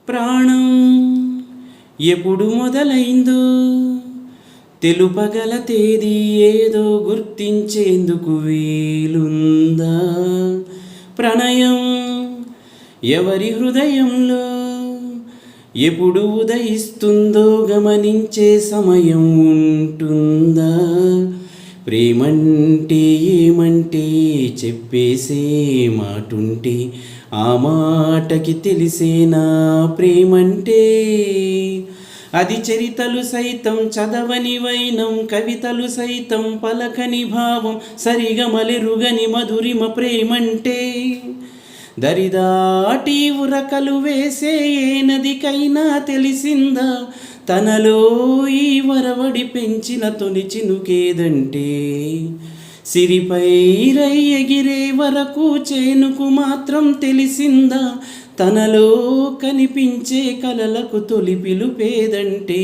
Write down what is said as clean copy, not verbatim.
ప్రాణం ఎప్పుడు మొదలైందో తెలుపగల తేదీ ఏదో గుర్తించేందుకు వీలుందా? ప్రణయం ఎవరి హృదయంలో ఎప్పుడు ఉదయిస్తుందో గమనించే సమయం ఉంటుందా? ప్రేమంటే ఏమంటే చెప్పేసే మాటుంటే ఆ మాటకి తెలిసేనా ప్రేమంటే? అది చరితలు సైతం చదవని వైనం, కవితలు సైతం పలకని భావం, సరిగమలెరుగని మధురిమ ప్రేమంటే. దరిదాటి ఉరకలు వేసే ఏ నదికైనా తెలిసిందా తనలో ఈ వరవడి పెంచిన తొలి చినుకేదంటే? సిరిపై రై ఎగిరే వరకు చేనుకు మాత్రం తెలిసిందా తనలో కనిపించే కలలకు తొలి పిలుపేదంటే?